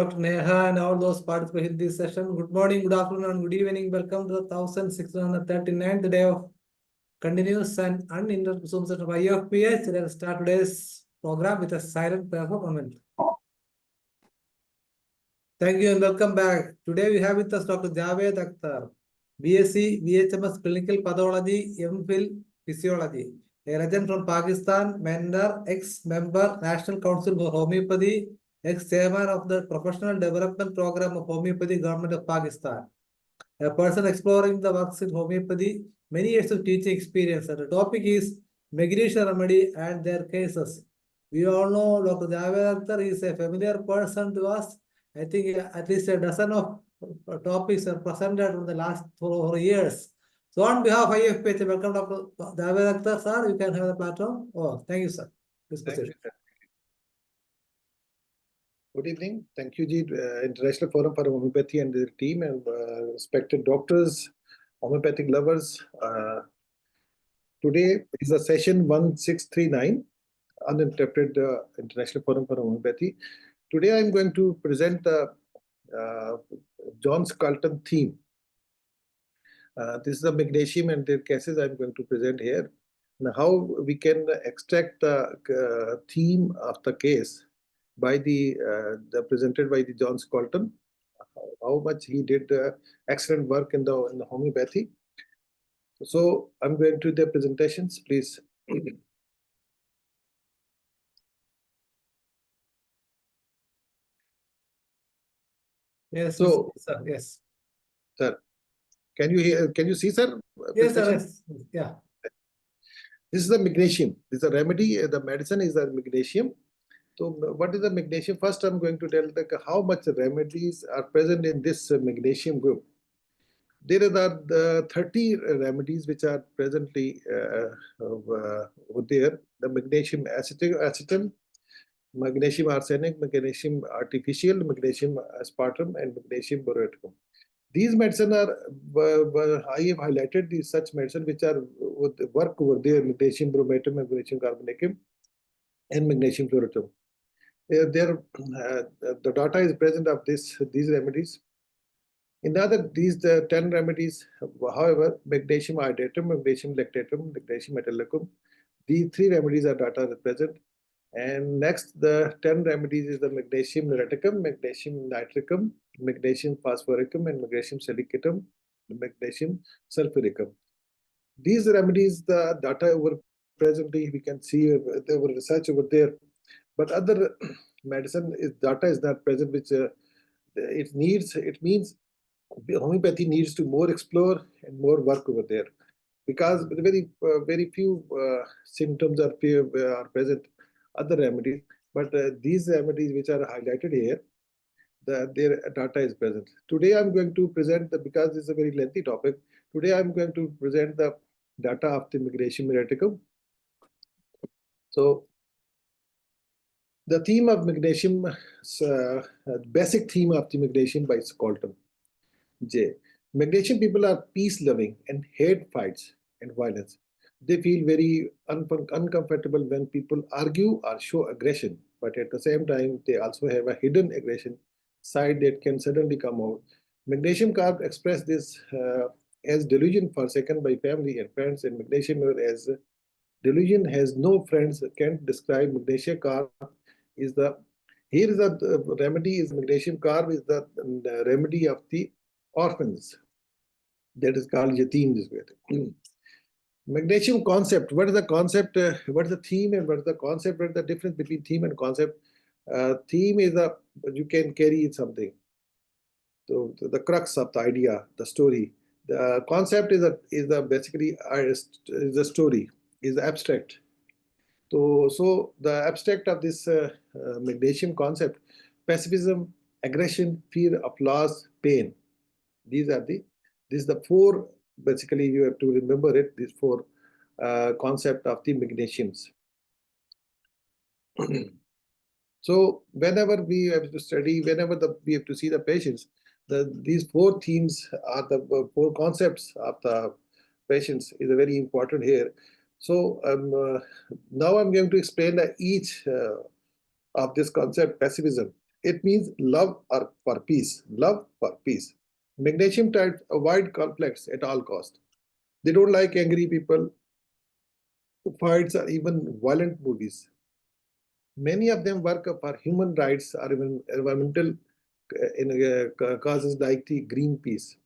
Dr. Neha and all those participating in this session. Good morning, good afternoon, and good evening. Welcome to the 1639th day of continuous and uninterrupted Zoom session of IFPH. Let us start today's program with a silent prayer for moment. Thank you and welcome back. Today we have with us Dr. JAVED AKHTAR, BSc, BHMS Clinical Pathology, MPhil Physiology, a legend from Pakistan, mentor, ex-member, National Council for Homeopathy, ex-chairman of the Professional Development Program of Homeopathy, Government of Pakistan. A person exploring the works in homeopathy, many years of teaching experience. And the topic is magnesium remedy and their cases. We all know Dr. JAVED AKHTAR is a familiar person to us. I think at least a dozen of topics are presented in the last 4 years. So on behalf of IFPH, welcome Dr. JAVED AKHTAR, sir. You can have the platform. Oh, thank you, sir. Thank you, sir. Good evening. Thank you, Ji. International Forum for Homeopathy and their team and respected doctors, homeopathic lovers. Today is a session 1639, Uninterrupted International Forum for Homeopathy. Today I'm going to present the John Skelton theme. This is the magnesium and their cases I'm going to present here. Now, how we can extract the theme of the case by the presented by the John Skelton, how much he did excellent work in the homeopathy. So I'm going to the presentations, please. Yes. So, sir. Yes. Sir, can you hear? Can you see, sir? Yes, sir. Yes. Yeah. This is the magnesium. This is a remedy. The medicine is the magnesium. So what is the magnesium? First, I'm going to tell how much remedies are present in this magnesium group. There are 30 remedies which are presently over there. The magnesium acetate, magnesium arsenic, magnesium artificial, magnesium aspartum, and magnesium boraticum. These medicine are, I have highlighted these such medicine which are work over there, magnesium bromatum, magnesium carbonicum, and magnesium fluoratum. The data is present of these remedies. In these 10 remedies, however, magnesium iodatum, magnesium lactatum, magnesium metallicum, these 3 remedies are data present. And next, the 10 remedies is the magnesium lauraticum, magnesium nitricum, magnesium phosphoricum, and magnesium silicatum, magnesium sulfuricum. These remedies, the data over presently, we can see there were research over there. But other medicine data is not present, which it means homeopathy needs to more explore and more work over there, because very few symptoms are present other remedies, but these remedies which are highlighted here, their data is present. Today I'm going to present because it's a very lengthy topic. Today I'm going to present the data of the magnesium miraticum. So the theme of magnesium, basic theme of the magnesium by Skelton. J. Magnesium people are peace-loving and hate fights and violence. They feel very uncomfortable when people argue or show aggression, but at the same time, they also have a hidden aggression side that can suddenly come out. Magnesium carb express this as delusion forsaken by family and friends, and magnesium as delusion has no friends. Can't describe magnesium carb is the here is the remedy is magnesium carb is the remedy of the orphans. That is called yatim this way. Magnesium concept. What is the concept? What is the theme and what is the concept? What is the difference between theme and concept? Theme is you can carry something. So the crux of the idea, the story. The concept is basically is the story, is abstract. So the abstract of this magnesium concept: pacifism, aggression, fear, applause, pain. This is the 4, basically you have to remember it, these 4 concept of the magnesiums. So whenever we have to study, whenever we have to see the patients, these 4 themes are the 4 concepts of the patients is very important here. So now I'm going to explain each of this concept, pacifism. It means love or for peace. Love for peace. Magnesium types avoid conflicts at all costs. They don't like angry people, fights, or even violent movies. Many of them work for human rights or even environmental causes like the Greenpeace.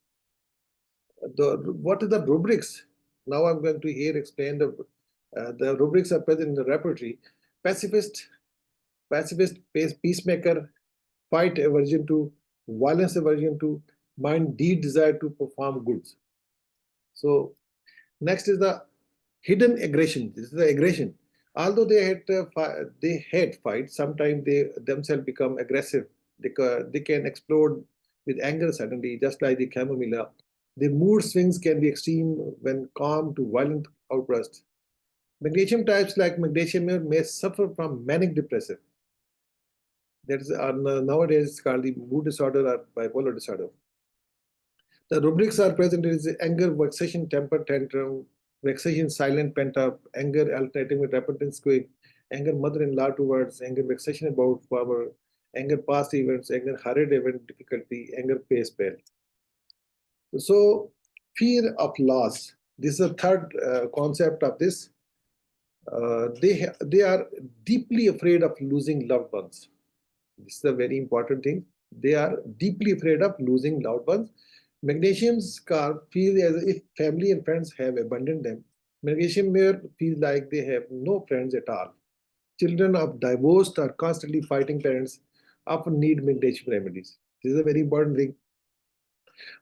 What are the rubrics? Now I'm going to here explain the rubrics are present in the repertory. Pacifist, peacemaker, fight aversion to, violence aversion to, mind deep desire to perform goods. So next is the hidden aggression. This is the aggression. Although they had fight, sometimes they themselves become aggressive. They can explode with anger suddenly, just like the chamomile. The mood swings can be extreme when calm to violent outbursts. Magnesium types like magnesium may suffer from manic depressive. That is nowadays called the mood disorder or bipolar disorder. The rubrics are present is anger, vexation, temper tantrum, vexation, silent, pent up, anger, alternating with repentance, quick, anger, mother-in-law towards, anger, vexation about power, anger, past events, anger, hurried event difficulty, anger, face pale. So, fear of loss. This is the third concept of this. They are deeply afraid of losing loved ones. This is a very important thing. They are deeply afraid of losing loved ones. Magnesium's car feel as if family and friends have abandoned them. Magnesium mere feels like they have no friends at all. Children of divorced or constantly fighting parents often need magnesium remedies. This is a very important thing.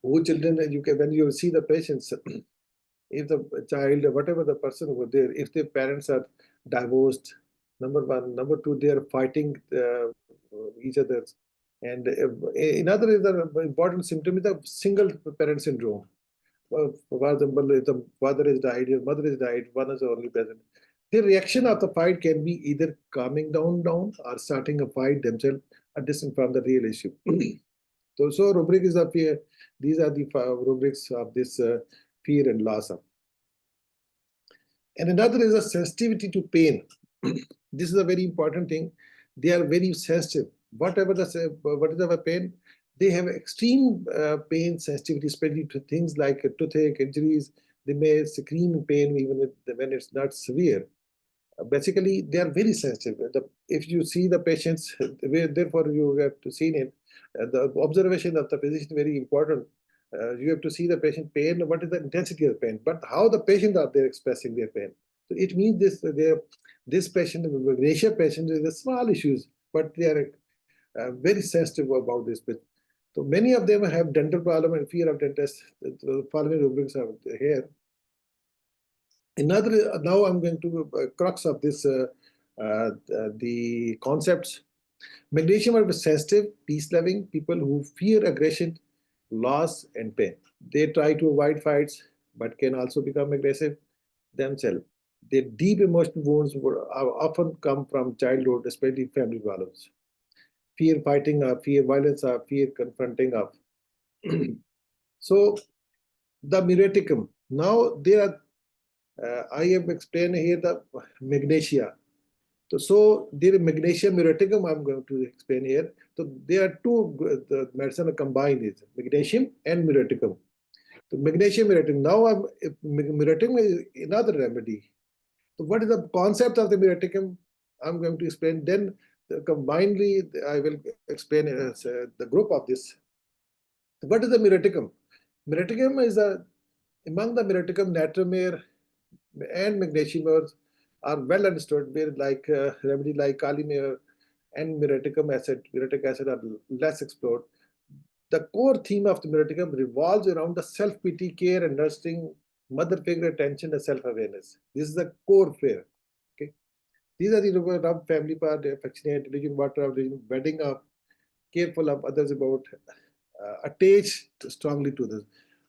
Who children, when you see the patients, if the child, whatever the person over there, if their parents are divorced, number one, number two, they are fighting each other. And another is the important symptom is the single parent syndrome. For example, if the father is died, your mother is died, one is only present. The reaction of the fight can be either calming down or starting a fight themselves, distant from the real issue. So rubric is the fear. These are the rubrics of this fear and loss of. And another is a sensitivity to pain. This is a very important thing. They are very sensitive. Whatever the pain, they have extreme pain sensitivity, especially to things like toothache, injuries. They may scream in pain even when it's not severe. Basically, they are very sensitive. If you see the patients, therefore you have to see it. The observation of the physician is very important. You have to see the patient pain, what is the intensity of pain, but how the patient are there expressing their pain. So it means this patient, the ratio patient, is a small issues, but they are very sensitive about this. So many of them have dental problem and fear of dentist. The following rubrics are here. Another, now I'm going to crux of this, the concepts. Magnesium are sensitive, peace-loving people who fear aggression, loss, and pain. They try to avoid fights, but can also become aggressive themselves. Their deep emotional wounds often come from childhood, especially family problems. Fear fighting or fear violence or fear confronting of. So the miraticum. Now there are, I have explained here the magnesia. So there is magnesium miraticum I'm going to explain here. So there are two the medicine combined is magnesium and miraticum. So magnesium miraticum. Now miraticum is another remedy. So what is the concept of the miraticum? I'm going to explain. Then combinedly I will explain the group of this. What is the miraticum? Miraticum is among the miraticum natriumare and magnesium are well understood, where like remedy like calimere and muriatic acid are less explored. The core theme of the miraticum revolves around the self-pity, care, and nurturing mother figure attention and self-awareness. This is the core fear. Okay, these are the rub family part, affectionate, religion, water of religion, wedding up, careful of others about, attached strongly to this.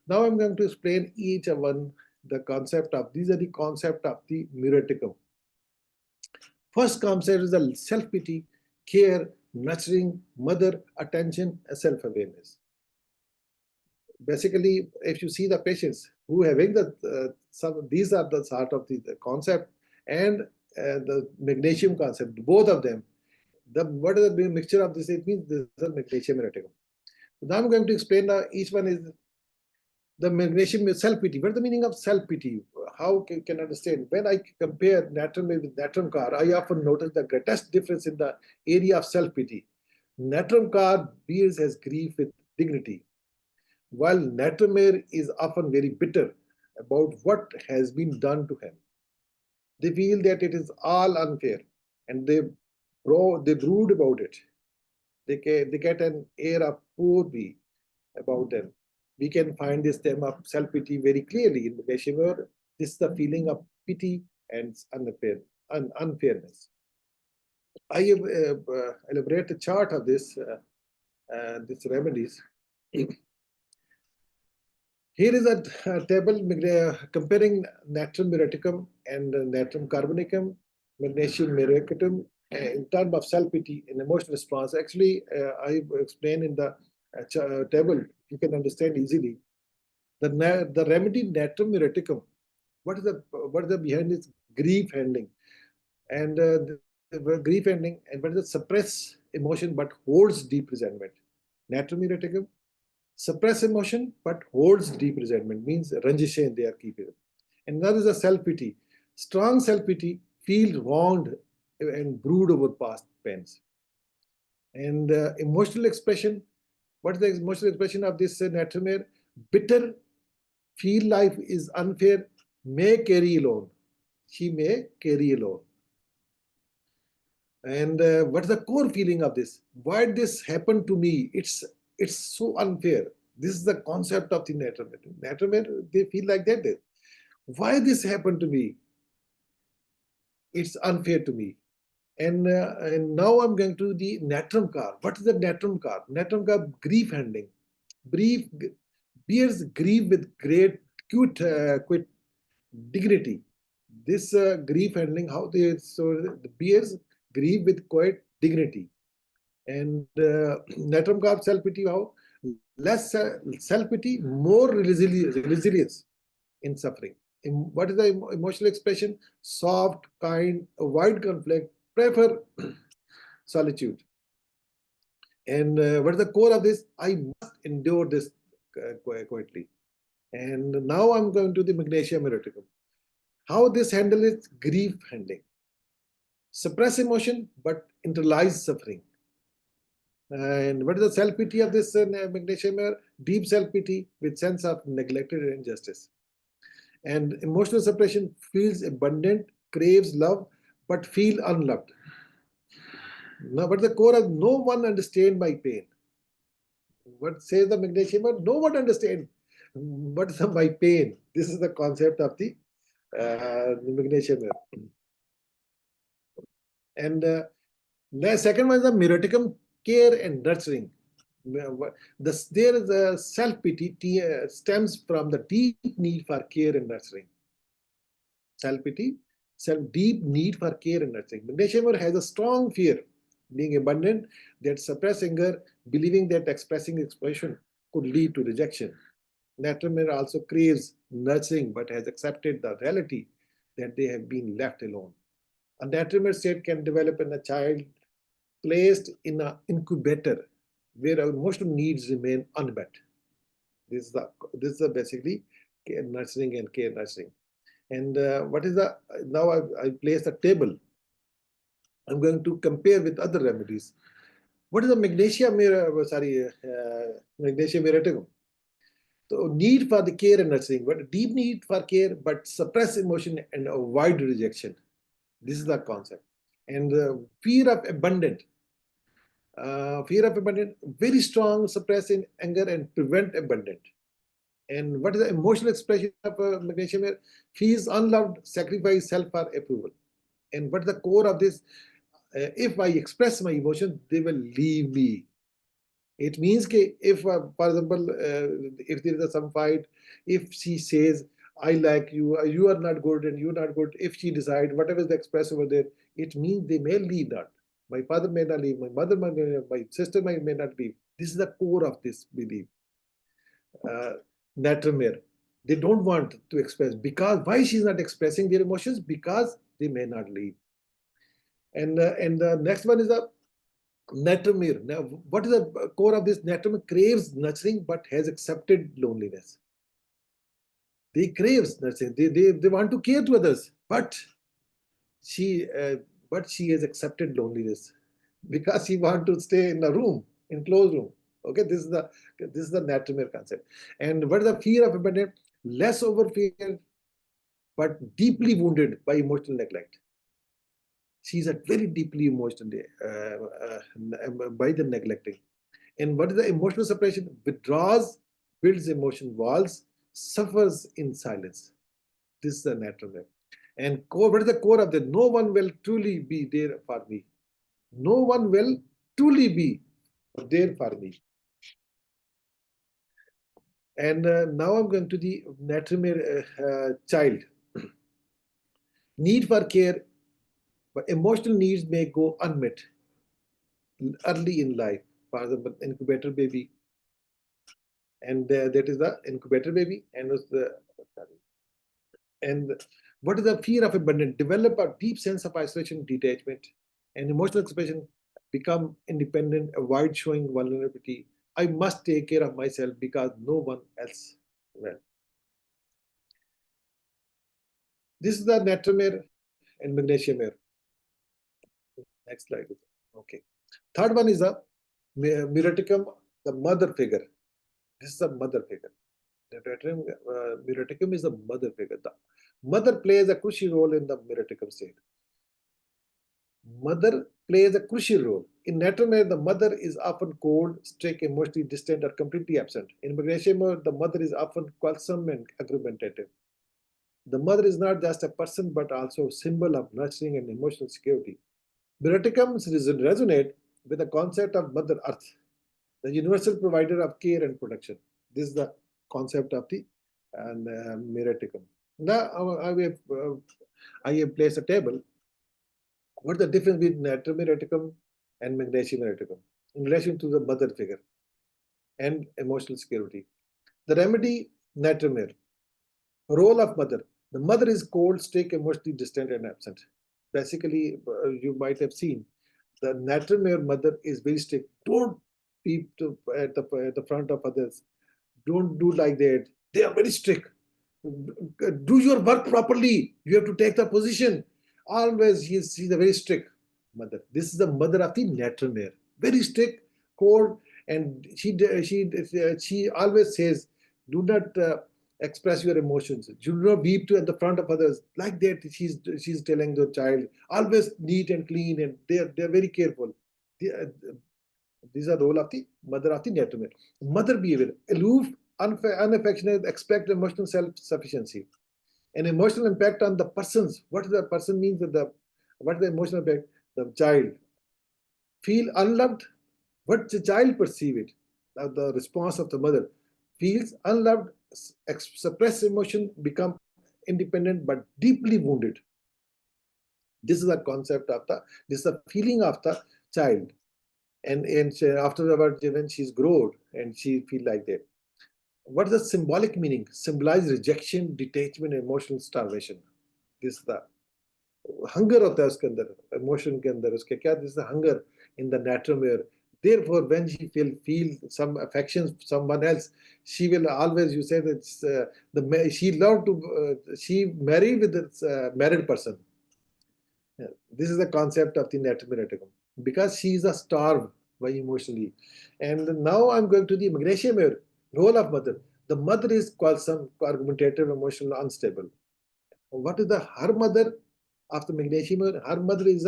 Now I'm going to explain each one the concept of, these are the concept of the miraticum. First concept is the self-pity, care, nurturing, mother, attention, and self-awareness. Basically, if you see the patients who having these are the sort of the concept and the magnesium concept, both of them, What is the mixture of this? It means this is magnesium eroticum. So now I'm going to explain each one is the magnesium self-pity. What is the meaning of self-pity? How can I understand? When I compare natrum with natrum car, I often notice the greatest difference in the area of self-pity. Natrum car bears his grief with dignity, while natrum is often very bitter about what has been done to him. They feel that it is all unfair, and they brood about it. They get an air of poor me about them. We can find this theme of self-pity very clearly in magnesium. This is the feeling of pity and unfairness. I have elaborate a chart of this remedies. Here is a table comparing natrum muriaticum and natrum carbonicum, magnesium muriaticum in terms of self-pity and emotional response. Actually, I explained in the table, you can understand easily. The remedy natrum muriaticum, what is the behind its grief handling? And the grief ending, and what is the suppress emotion but holds deep resentment? Natrum muriaticum, suppress emotion but holds deep resentment, means ranjishe in their keeping. And another is a self-pity. Strong self-pity, feel wronged and brood over past pains. And emotional expression, what is the emotional expression of this natrum? Bitter, feel life is unfair, may carry alone. She may carry alone. And what is the core feeling of this? Why did this happen to me? It's so unfair. This is the concept of the natrum. Natrum, they feel like that. Why this happened to me? It's unfair to me. And now I'm going to the natrum car. What is the natrum car? Natrum car, grief handling. Bears grief with great quit dignity. This grief handling, how they the bears grieve with quite dignity. And natrum car self-pity, how less self-pity, more resilience in suffering. What is the emotional expression? Soft, kind, avoid conflict, prefer solitude. And what is the core of this? I must endure this quietly. And now I'm going to the magnesium muriaticum. How this handle is grief handling. Suppress emotion, but internalize suffering. And what is the self-pity of this magnesium? Deep self-pity with sense of neglected injustice. And emotional suppression, feels abundant, craves love, but feel unloved. Now, but the core of no one understand my pain. What says the magnesium? No one understand what is my pain. This is the concept of the magnesium. And the second one is the muriaticum, care and nurturing. There is a self-pity stems from the deep need for care and nurturing. Self-pity, deep need for care and nurturing. Magnesium has a strong fear, being abundant, that suppress anger, believing that expressing expression could lead to rejection. Natrum also craves nurturing, but has accepted the reality that they have been left alone. A natrum state can develop in a child placed in an incubator where emotional needs remain unmet. This is basically care nurturing and care nurturing. And what is the, now I place a table. I'm going to compare with other remedies. What is the magnesium muriaticum? So need for the care and nurturing, but deep need for care, but suppress emotion and avoid rejection. This is the concept. And fear of abundant. Very strong, suppress in anger and prevent abundant. And what is the emotional expression of magnesium? Feels unloved, sacrifice self for approval. And what is the core of this? If I express my emotion, they will leave me. It means that if, for example, if there is some fight, if she says, I like you, you are not good and you're not good, if she decides, whatever is the express over there, it means they may leave not. My father may not leave, my mother may not leave, my sister may not leave. This is the core of this belief. Natrum, they don't want to express. Because why she's not expressing their emotions? Because they may not leave. And the next one is Natromere. Now, what is the core of this? Natromere craves nurturing but has accepted loneliness. They craves nurturing. They want to care to others, but she has accepted loneliness because she want to stay in a room, in closed room. Okay, this is the Natromere concept. And what is the fear of abandonment? Less over fear, but deeply wounded by emotional neglect. She's a very deeply emotionally by the neglecting. And what is the emotional separation? Withdraws, builds emotion walls, suffers in silence. This is the Natromere. And what is the core of that? No one will truly be there for me. No one will truly be there for me. And now I'm going to the Natromere child. Need for care, but emotional needs may go unmet early in life. For example, incubator baby, and that is the incubator baby, and was the and what is the fear of abandonment? Develop a deep sense of isolation, detachment, and emotional expression. Become independent, avoid showing vulnerability. I must take care of myself because no one else will. This is the Natromere and magnesium. Next slide. Okay. Third one is the Miraticum, the mother figure. This is the mother figure. The Miraticum is the mother figure. The mother plays a crucial role in the Miraticum state. Mother plays a crucial role. In Natromere, the mother is often cold, strict, emotionally distant, or completely absent. In magnesium, the mother is often quarrelsome and argumentative. The mother is not just a person, but also a symbol of nurturing and emotional security. Miraticums resonate with the concept of Mother Earth, the universal provider of care and protection. This is the concept of the Miraticum. Now, I have placed a table. What is the difference between Natromeraticum and Magnesiumeraticum in relation to the mother figure and emotional security? The remedy, Natromere. Role of mother. The mother is cold, strict, emotionally distant, and absent. Basically, you might have seen the Natromere mother is very strict. Don't peep at the front of others. Don't do like that. They are very strict. Do your work properly. You have to take the position. Always, she's a very strict mother. This is the mother of the Natromere. Very strict, cold, and she always says, "Do not express your emotions. Do not weep at the front of others." Like that, she's telling the child, always neat and clean, and they're very careful. These are the role of the mother of the Natromere. Mother behavior: aloof, unaffectionate, expect emotional self-sufficiency. An emotional impact on the persons. What the person means? What is the emotional impact? The child feel unloved. What the child perceive it? The response of the mother feels unloved, suppress emotion, become independent but deeply wounded. This is the concept of this is the feeling of the child. And afterwards, when she's grown and she feel like that. What is the symbolic meaning? Symbolize rejection, detachment, emotional starvation. This is the hunger होता है उसके अंदर, emotion के अंदर उसके क्या, this is the hunger in the Natromere. Therefore, when she feel some affections for someone else, she will always, you say that she loved to she marry with this married person. Yeah. This is the concept of the Natromeraticum because she is a starved by emotionally. And now I'm going to the magnesium role of mother. The mother is quarrelsome, argumentative, emotional, unstable. What is her mother of the magnesium? Her mother is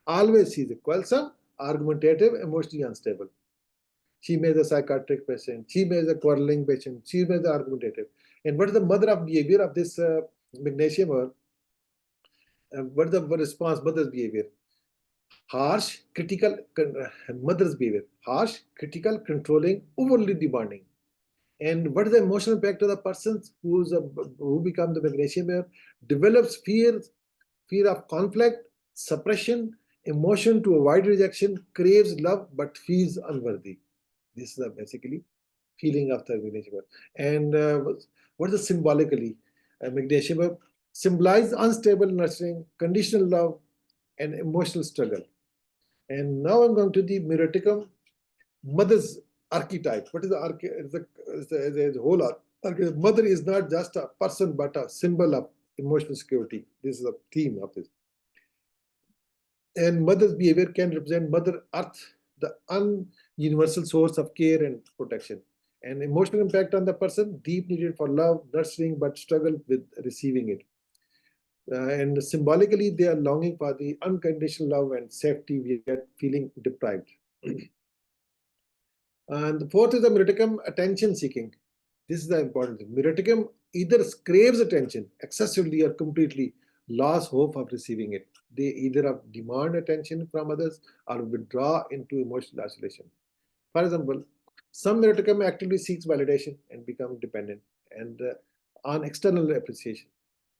always she's a quarrelsome, argumentative, emotionally unstable. She may be a psychiatric patient. She may be a quarreling patient. She may be argumentative. And what is the mother of behavior of this magnesium? What is the response? Mother's behavior? Harsh, critical, mother's behavior. Harsh, critical, controlling, overly demanding. And what is the emotional impact of the person who become the magnesium? Develops fear of conflict, suppression, emotion to avoid rejection, craves love but feels unworthy. This is basically feeling of the magnesium. And what is the symbolically? Magnesium symbolize unstable nurturing, conditional love, and emotional struggle. And now I'm going to the Meroticum mother's archetype. What is the archetype? Is the whole archetype. Mother is not just a person but a symbol of emotional security. This is the theme of this. And mother's behavior can represent Mother Earth, the universal source of care and protection. And emotional impact on the person, deep needed for love, nurturing, but struggle with receiving it. And symbolically, they are longing for the unconditional love and safety, yet feeling deprived. And the fourth is the Meroticum attention seeking. This is the important thing. Meroticum either craves attention excessively or completely lost hope of receiving it. They either demand attention from others or withdraw into emotional isolation. For example, some Meroticum actively seeks validation and become dependent and on external appreciation.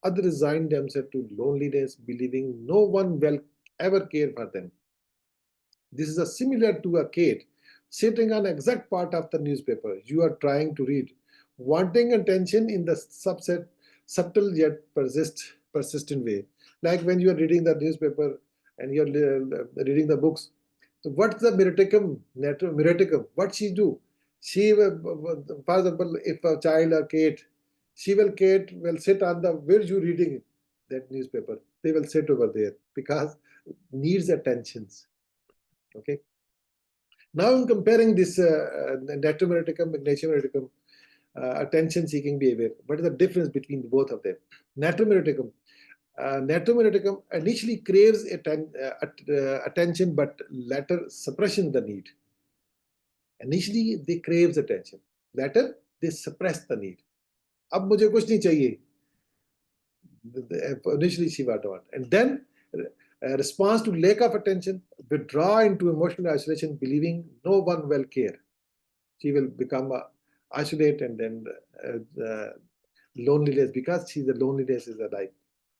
Others resign themselves to loneliness, believing no one will ever care for them. This is similar to a cat sitting on exact part of the newspaper you are trying to read, wanting attention in the subtle yet persistent way. Like when you are reading the newspaper and you are reading the books. So what's the Meroticum? What she do? She, for example, if a child or cat, cat will sit on the where you reading that newspaper. They will sit over there because needs attentions. Okay. Now I'm comparing this Natromeroticum, Magnesium attention-seeking behavior. What is the difference between both of them? Natromeroticum. Natromeroticum initially craves attention, but later suppression the need. Initially, they craves attention. Later, they suppress the need. अब मुझे कुछ नहीं चाहिए. Initially, she was want. And then response to lack of attention, withdraw into emotional isolation, believing no one will care. She will become isolated and then loneliness because the loneliness is a life.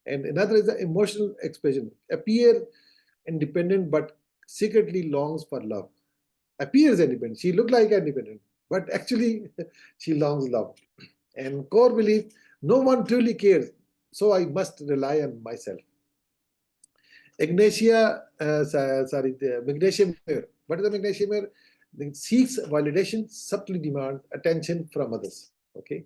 And another is the emotional expression. Appear independent but secretly longs for love. Appears independent. She look like independent, but actually she longs love. And core belief, no one truly cares, so I must rely on myself. Magnesium. What is the magnesium? It seeks validation, subtly demands attention from others. Okay,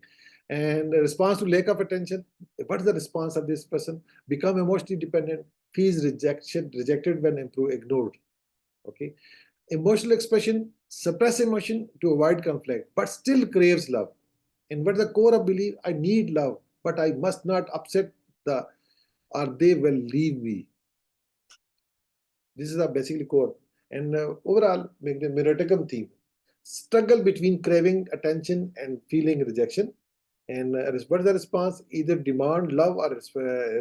and response to lack of attention. What is the response of this person? Become emotionally dependent, feels rejected when ignored. Okay, emotional expression, suppress emotion to avoid conflict, but still craves love. And what is the core of belief? I need love, but I must not upset or they will leave me. This is a basically core. And overall, the Meroticum theme. Struggle between craving attention and feeling rejection. And what is the response? Either demand love or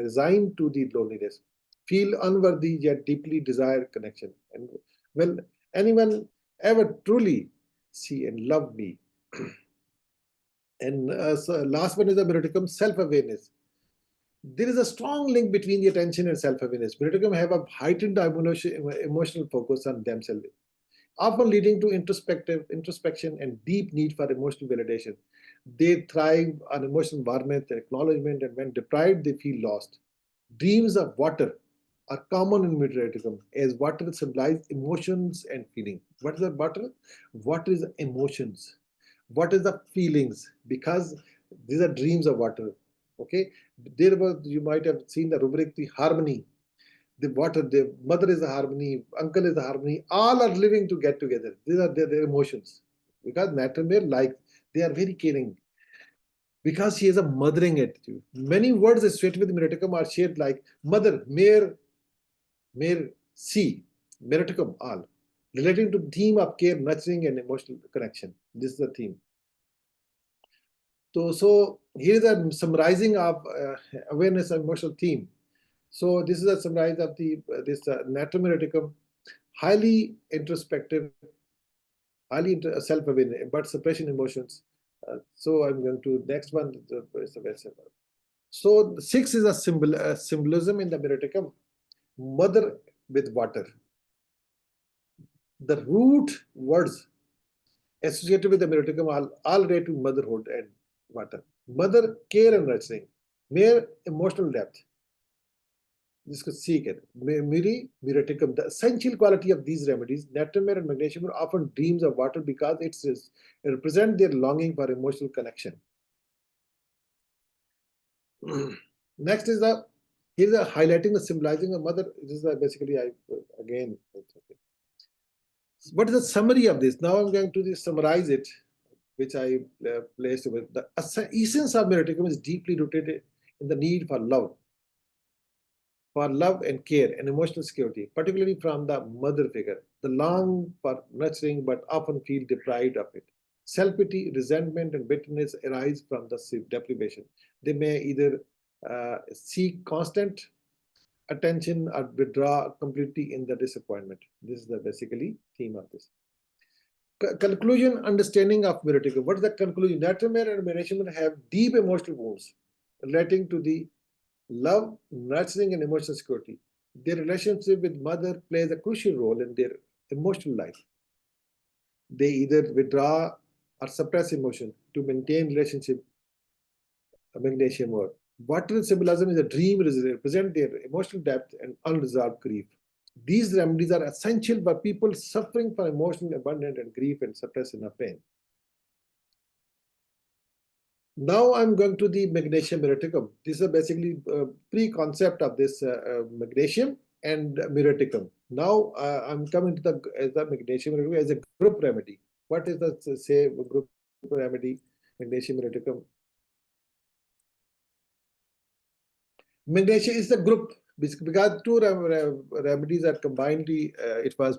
resign to the loneliness. Feel unworthy yet deeply desire connection. And will anyone ever truly see and love me? And so last one is the Meroticum self-awareness. There is a strong link between the attention and self-awareness. Meroticum have a heightened emotional focus on themselves, often leading to introspection and deep need for emotional validation. They thrive on emotional warmth and acknowledgement, and when deprived, they feel lost. Dreams of water are common in Meroticum, as water symbolizes emotions and feeling. What is the water? Water is emotions. What is the feelings? Because these are dreams of water. Okay, there was, you might have seen the rubric, the harmony. The water, the mother is a harmony, uncle is a harmony, all are living to get together. These are their emotions. Because Natromere, like, they are very caring. Because she has a mothering attitude. Many words associated with Meroticum are shared like mother, mere, see, Meroticum, all. Relating to the theme of care, nurturing, and emotional connection. This is the theme. So here is a summarizing of awareness and emotional theme. So this is a summarize of this Natromeroticum, highly introspective, highly self-aware, but suppression emotions. So I'm going to next one. So 6 is a symbolism in the Meroticum, mother with water. The root words associated with the Meroticum are all related to motherhood and water. Mother, care and nurturing. Mere, emotional depth. जिसको seek it. Muriaticum. The essential quality of these remedies, natramere and magnesium, are often dreams of water because it represents their longing for emotional connection. Next is here's the highlighting the symbolizing a mother. This is basically again. Okay. What is the summary of this? Now I'm going to summarize it, which I placed with the essence of Muriaticum is deeply rooted in the need for love and care and emotional security, particularly from the mother figure. The long for nurturing but often feel deprived of it. Self-pity, resentment, and bitterness arise from the deprivation. They may either seek constant attention or withdraw completely in the disappointment. This is the basically theme of this. Conclusion, understanding of Muriaticum. What is the conclusion? Natramere and magnesium have deep emotional wounds relating to the love, nurturing, and emotional security. Their relationship with mother plays a crucial role in their emotional life. They either withdraw or suppress emotion to maintain relationship. Magnesium or water symbolism is a dream represent their emotional depth and unresolved grief. These remedies are essential for people suffering from emotional abandonment and grief and suppressing of pain. Now I'm going to the magnesium muriaticum. This is basically a pre-concept of this magnesium and muriaticum. Now I'm coming to the magnesium muriaticum as a group remedy. What is the say group remedy? Magnesium muriaticum. Magnesium is the group because two remedies are combined. It was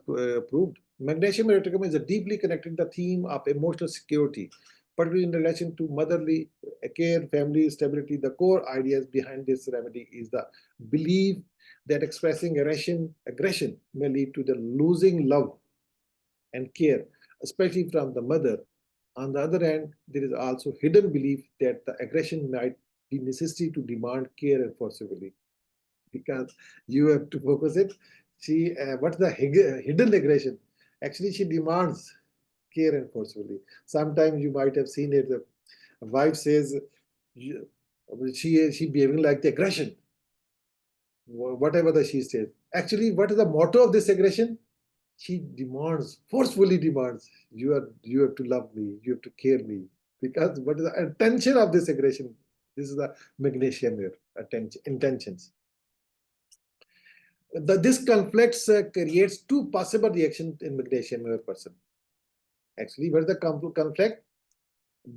proved. Magnesium muriaticum is a deeply connected to the theme of emotional security, particularly in relation to motherly care, family stability. The core ideas behind this remedy is the belief that expressing aggression may lead to the losing love and care, especially from the mother. On the other hand, there is also hidden belief that the aggression might be necessary to demand care and forcibly. Because you have to focus it. What's the hidden aggression? Actually, she demands care and forcefully. Sometimes you might have seen it. The wife says she behaving like the aggression, whatever the she says. Actually, what is the motto of this aggression? She demands, forcefully demands, you have to love me, you have to care me. Because what is the intention of this aggression? This is the magnesium here, intentions. This conflict creates two possible reactions in magnesium person. Actually, where the conflict?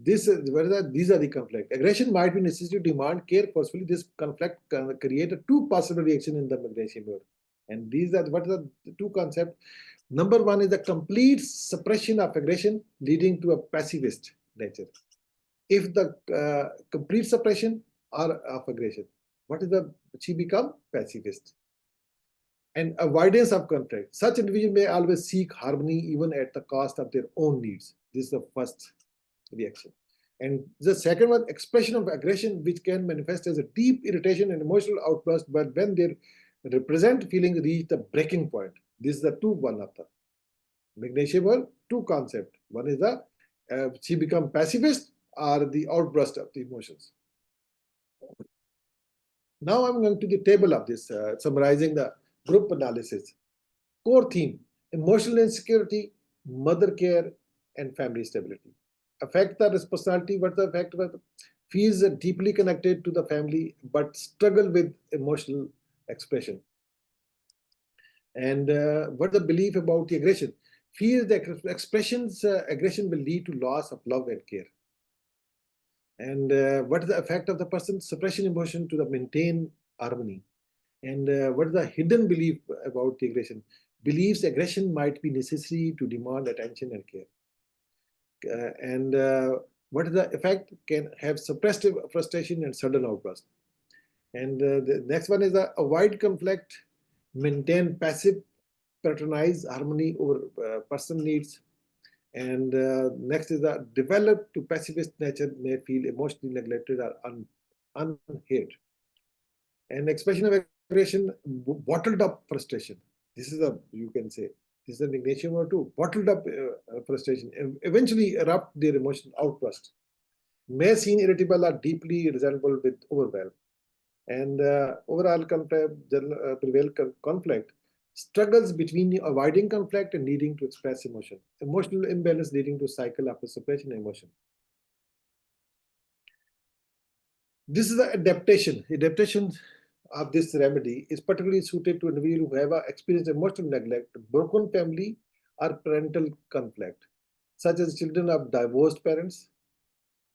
These are the conflict. Aggression might be necessary to demand care forcefully. This conflict can create a two possible reaction in the magnesium. And these are what are the two concepts. Number one is the complete suppression of aggression leading to a pacifist nature. If the complete suppression of aggression, what is she become pacifist. And avoidance of conflict. Such individuals may always seek harmony even at the cost of their own needs. This is the first reaction. And the second one, expression of aggression, which can manifest as a deep irritation and emotional outburst, but when they represent feelings reach the breaking point. This is the one of the magnesium, two concepts. One is the she become pacifist or the outburst of the emotions. Now I'm going to the table of this, summarizing the group analysis. Core theme, emotional insecurity, mother care, and family stability. Affect the personality, but the effect feels deeply connected to the family, but struggle with emotional expression. And what the belief about the aggression? Feels the expressions, aggression will lead to loss of love and care. And what is the effect of the person? Suppression emotion to the maintain harmony. And what is the hidden belief about the aggression? Believes aggression might be necessary to demand attention and care. What is the effect? Can have suppressed frustration and sudden outburst. And the next one is the avoid conflict, maintain passive, patronize harmony over person needs. And next is the develop to pacifist nature may feel emotionally neglected or unheard. And expression of aggression, bottled up frustration. This is you can say, this is a magnesium or two, bottled up frustration, eventually erupt their emotional outburst. May seem irritable or deeply resentful with overwhelm. and overall conflict, struggles between avoiding conflict and needing to express emotion, emotional imbalance leading to cycle after suppression emotion. This is the adaptation. Adaptation of this remedy is particularly suited to individuals who have experienced emotional neglect, broken family, or parental conflict, such as children of divorced parents.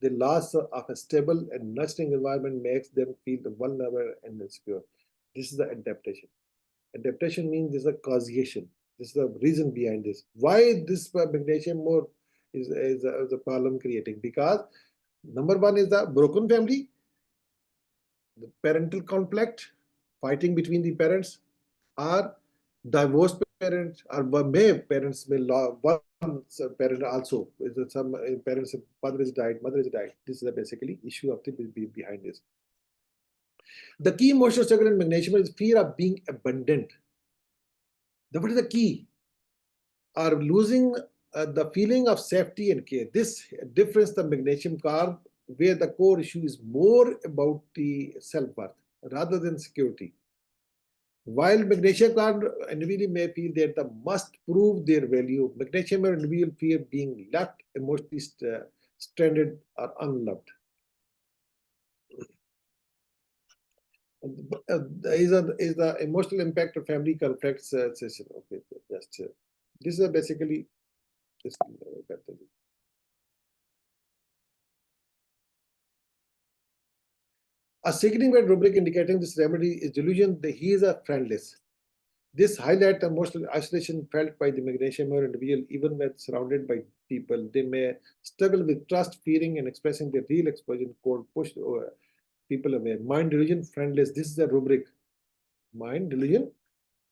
The loss of a stable and nurturing environment makes them feel vulnerable and insecure. This is the adaptation. Adaptation means there's a causation. This is the reason behind this. Why this magnesium more is a problem creating? Because number one is the broken family, the parental conflict, fighting between the parents, or divorced parents, or parents may one parent also. Some parents, father is died, mother is died. This is basically issue of the behind this. The key emotional struggle in magnesium is fear of being abandoned. What is the key? Are losing the feeling of safety and care. This difference the magnesium carb, where the core issue is more about the self-worth rather than security. While magnesium carb individual may feel that they must prove their value, magnesium individual fear being left emotionally stranded or unloved. Is the emotional impact of family conflicts session. Okay, just this is basically this. A significant rubric indicating this remedy is delusion that he is a friendless. This highlights emotional isolation felt by the magnesium individual even when surrounded by people. They may struggle with trust, fearing, and expressing their real expression called pushed people away. Mind delusion, friendless. This is a rubric. Mind delusion,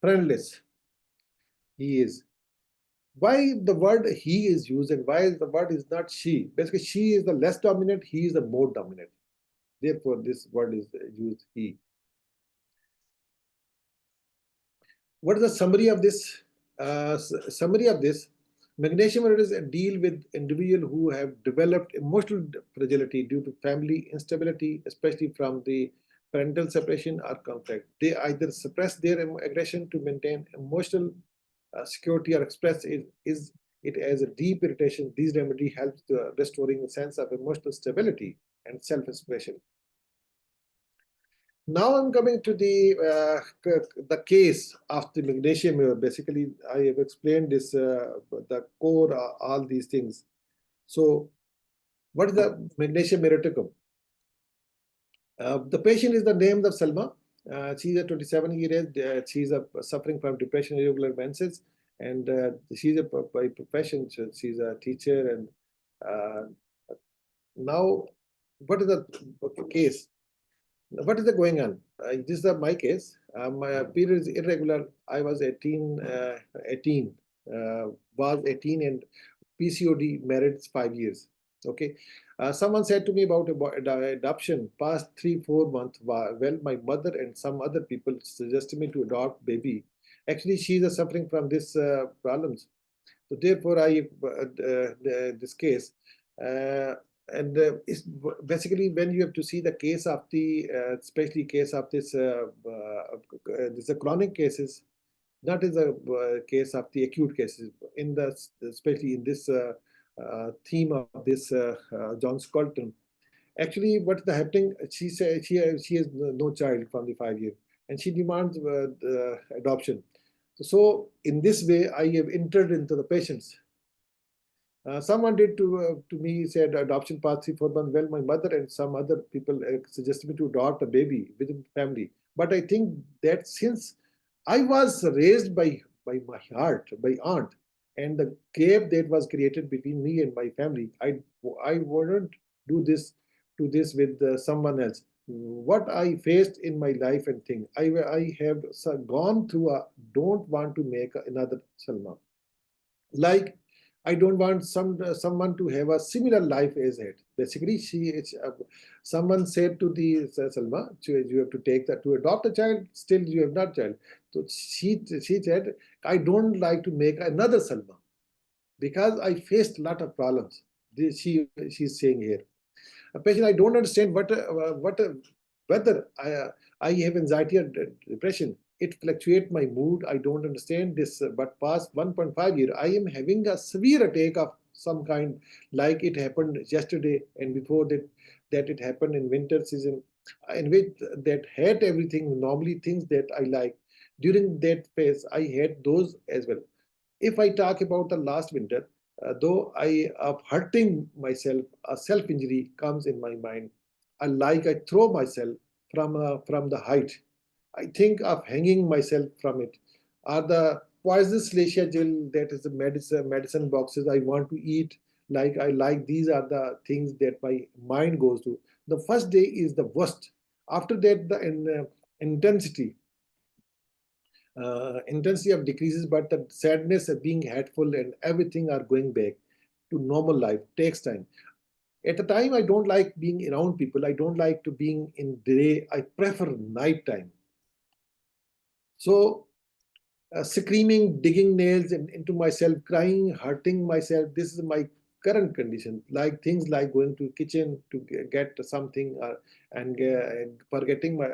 friendless. He is. Why the word he is used and why the word is not she? Basically, she is the less dominant, he is the more dominant. Therefore, this word is used he. What is the summary of this? Magnesium is a deal with individuals who have developed emotional fragility due to family instability, especially from the parental separation or conflict. They either suppress their aggression to maintain emotional security or express it as a deep irritation. These remedy helps to restoring a sense of emotional stability and self-expression. Now I'm coming to the case of the magnesium. Basically, I have explained this, the core, all these things. So, what is the magnesium meroticum? The patient is the name of Salma. She's a 27-year-old. She's suffering from depression, irregular menses, and she's by profession. She's a teacher. And now, what is the case? What is going on? This is my case. My period is irregular. I was 18, was 18 and PCOD, married 5 years. Okay. Someone said to me about adoption past 3-4 months. Well, my mother and some other people suggested me to adopt baby. Actually, she's suffering from this problems. So therefore, this case. And it's basically when you have to see the case of the, especially case of this, this chronic cases, not as a case of the acute cases. In the especially in this theme of this John Scolton, actually what's happening? She said she has no child from the 5 years, and she demands adoption. So in this way, I have entered into the patients. Someone did to me, said adoption path 3-4 months. Well, my mother and some other people suggested me to adopt a baby within family. But I think that since I was raised by my heart, by aunt, and the gap that was created between me and my family, I wouldn't do this with someone else. What I faced in my life and thing, I have gone through don't want to make another Salma. Like, I don't want someone to have a similar life as it. Basically, someone said to the Salma, you have to take that to adopt a child. Still, you have not child. So she said, I don't like to make another Salma because I faced a lot of problems. She's saying here. A patient, I don't understand what whether I have anxiety or depression. It fluctuates my mood. I don't understand this, but past 1.5 years, I am having a severe attack of some kind, like it happened yesterday, and before that it happened in winter season, in which that had everything, normally things that I like. During that phase, I had those as well. If I talk about the last winter, though I am hurting myself, a self-injury comes in my mind. I throw myself from the height. I think of hanging myself from it. Are the poisonous Leishia gel, that is the medicine boxes I want to eat. Like I like, these are the things that my mind goes to. The first day is the worst. After that, the intensity intensity of decreases, but the sadness of being hateful and everything are going back to normal life takes time. At the time, I don't like being around people. I don't like to being in day. I prefer night time. So screaming, digging nails into myself, crying, hurting myself. This is my current condition. Like things like going to kitchen to get something and forgetting my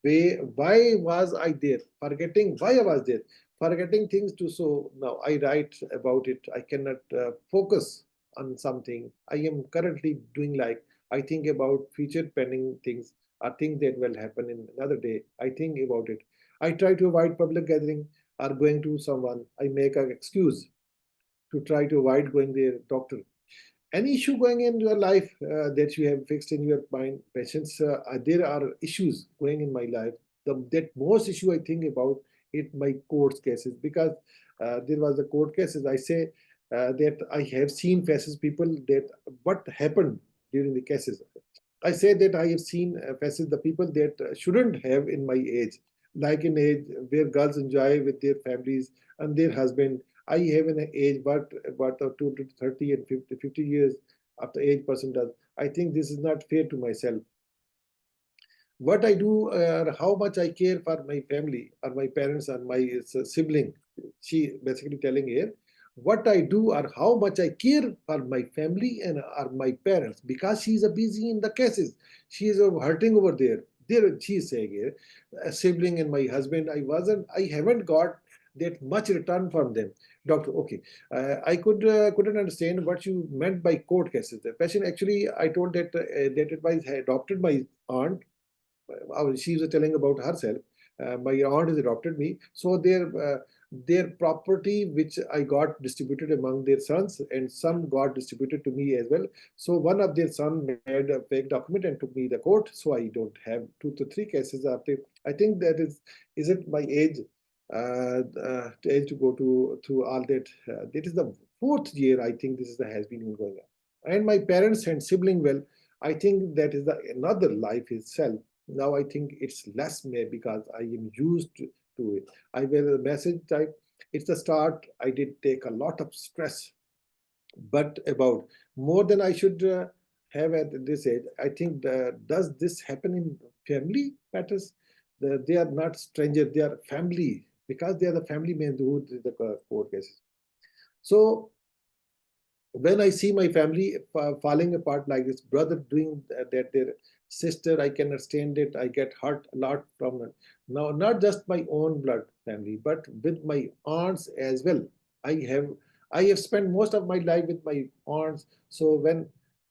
way. Why was I there? Forgetting why I was there. Forgetting things to, so now I write about it. I cannot focus on something. I am currently doing, like I think about future pending things or things that will happen in another day. I think about it. I try to avoid public gathering or going to someone. I make an excuse to try to avoid going there, doctor. Any issue going in your life that you have fixed in your mind, patients, there are issues going in my life. That most issue I think about it, my court cases, because there was the court cases. I say that I have seen faces people that what happened during the cases. I say that I have seen faces the people that shouldn't have in my age, like in age where girls enjoy with their families and their husband. I have an age, but 2 to 30 and 50 years after age person does. I think this is not fair to myself. What I do, how much I care for my family or my parents or my sibling. She basically telling here what I do or how much I care for my family and or my parents, because she is busy in the cases. She is hurting over there. There she is saying here, a sibling and my husband. I haven't got that much return from them. Doctor, okay, I couldn't understand what you meant by court cases. The patient actually, I told that it was adopted my aunt. She was telling about herself. My aunt has adopted me, so their property, which I got distributed among their sons, and some got distributed to me as well. So one of their son made a fake document and took me to the court. So I don't have 2 to 3 cases after. I think that is it my age, age to go to through all that. That is the 4th year. I think this is the has been going on. And my parents and sibling, well, I think that is the another life itself. Now I think it's less me because I am used to it. I will message type. It's the start. I did take a lot of stress, but about more than I should have at this age. I think does this happen in family matters? They are not strangers. They are family because they are the family men who did the court cases. So when I see my family falling apart like this, brother doing that, their sister, I can understand it. I get hurt a lot from it. Now, not just my own blood family, but with my aunts as well. I have I have spent most of my life with my aunts. So when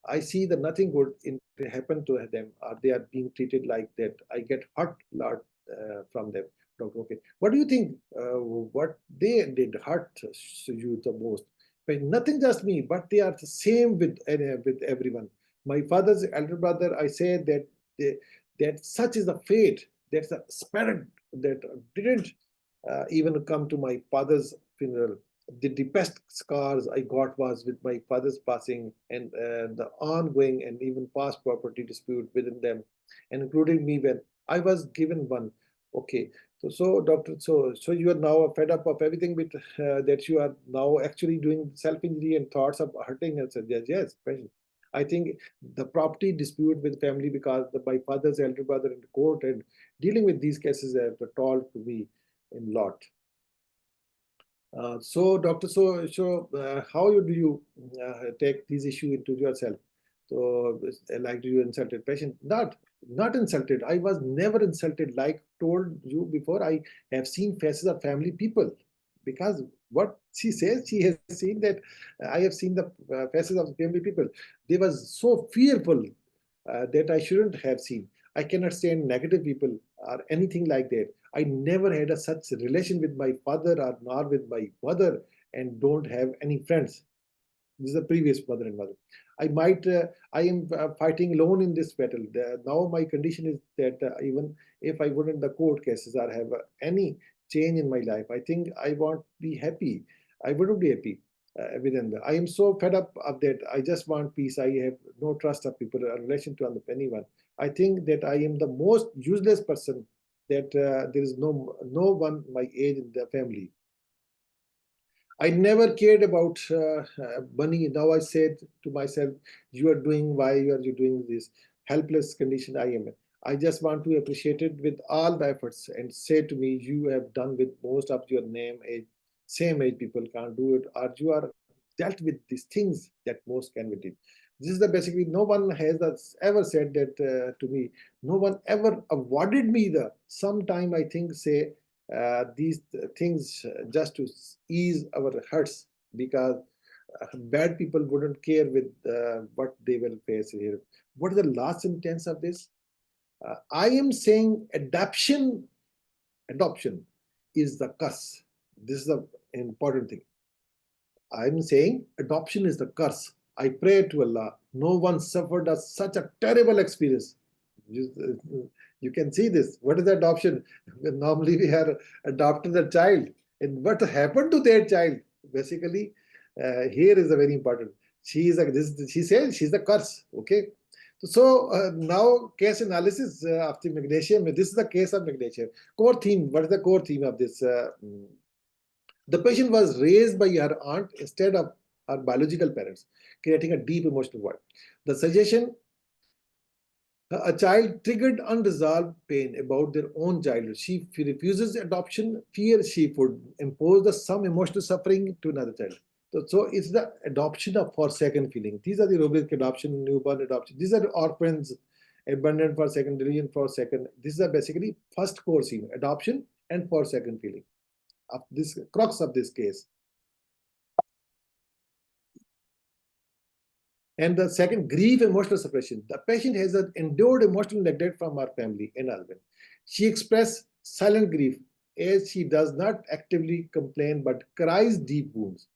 I see that nothing good in happen to them, or they are being treated like that, I get hurt a lot from them. Doctor, okay, what do you think? What they did hurt you the most? But nothing just me, but they are the same with everyone. My father's elder brother, I say that that such is the fate. That's the spirit that didn't even come to my father's funeral. The deepest scars I got was with my father's passing and the ongoing and even past property dispute within them, and including me when I was given one. Okay, so doctor, so you are now fed up of everything with that you are now actually doing self-injury and thoughts of hurting and said, yes. I think the property dispute with family because my father's elder brother in the court and dealing with these cases have told to me a lot. So doctor, how do you take these issues into yourself? So, like, do you insulted patient? Not insulted. I was never insulted. Like told you before, I have seen faces of family people, because what she says, she has seen that I have seen the faces of family people. They was so fearful that I shouldn't have seen. I cannot stand negative people or anything like that. I never had a such relation with my father or nor with my mother, and don't have any friends. This is the previous mother and mother. I am fighting alone in this battle. Now my condition is that even if I wouldn't the court cases or have any change in my life, I think I won't be happy. I wouldn't be happy within that. I am so fed up of that. I just want peace. I have no trust of people in relation to anyone. I think that I am the most useless person, that there is no one my age in the family. I never cared about money. Now I said to myself, you are doing, why are you doing this? Helpless condition I am in. I just want to appreciate it with all the efforts and say to me, you have done with most of your same age people can't do it, or you are dealt with these things that most can be did. This is the basically, no one has ever said that to me. No one ever awarded me the sometime, I think, say these things just to ease our hurts, because bad people wouldn't care with what they will face here. What is the last sentence of this? I am saying adoption is the curse. This is the important thing. I'm saying adoption is the curse. I pray to Allah, no one suffered such a terrible experience. You can see this. What is adoption? Normally we are adopting a child. And what happened to that child? Basically, here is a very important. She says she's the curse. Okay. So now case analysis of the magnesium. This is the case of magnesium. Core theme. What is the core theme of this? The patient was raised by her aunt instead of her biological parents, creating a deep emotional void. The suggestion: a child triggered unresolved pain about their own childhood. She refuses adoption, fear she would impose some emotional suffering to another child. So it's the adoption of forsaken feeling. These are the rubric: adoption, newborn adoption. These are orphans, abandoned for second, religion for second. These are basically first core scene: adoption and forsaken feeling of this crux of this case. And the second, grief, emotional suppression. The patient has endured emotional neglect from her family and husband. She expressed silent grief, as she does not actively complain but cries deep wounds.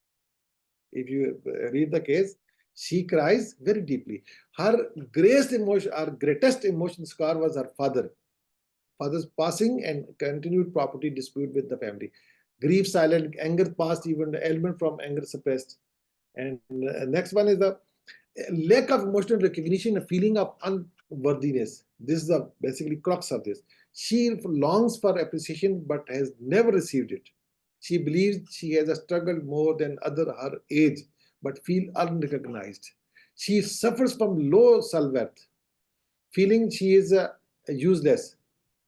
If you read the case, she cries very deeply. Her greatest emotional scar was her father's passing and continued property dispute with the family. Grief, silent, anger past, even the element from anger suppressed. And next one is the lack of emotional recognition, a feeling of unworthiness. This is the basically crux of this. She longs for appreciation but has never received it. She believes she has struggled more than other her age but feel unrecognized. She suffers from low self-worth, feeling she is useless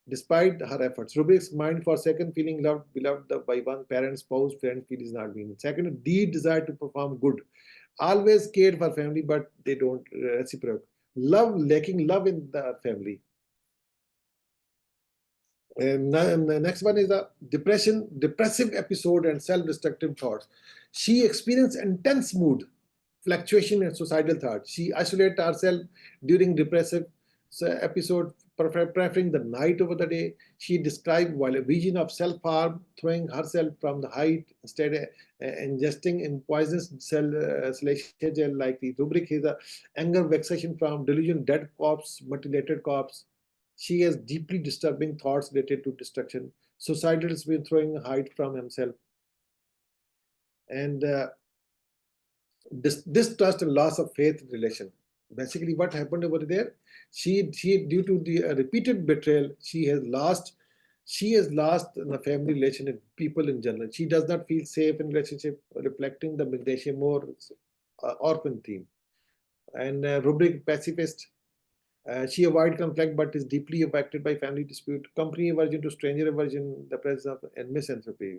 despite her efforts. Rubric's mind for second, feeling loved, beloved by one parent, spouse, friend, feel is not being. Second, deep desire to perform good. Always cared for family, but they don't reciprocate. Lacking love in the family. And the next one is the depressive episode and self-destructive thoughts. She experienced intense mood fluctuation and suicidal thoughts. She isolated herself during depressive episode, preferring the night over the day. She described while a vision of self-harm, throwing herself from the height, instead ingesting in poisonous salacious gel like the rubric is the anger, vexation from delusion, dead corpse, mutilated corpse. She has deeply disturbing thoughts related to destruction. Suicidal has been throwing height from himself. And distrust and loss of faith in relation. Basically, what happened over there? She due to the repeated betrayal, she has lost the family relation and people in general. She does not feel safe in relationship, reflecting the magnesium more orphan theme. And rubric pacifist. She avoid conflict but is deeply affected by family dispute, company aversion to stranger aversion, the presence of and misanthropy.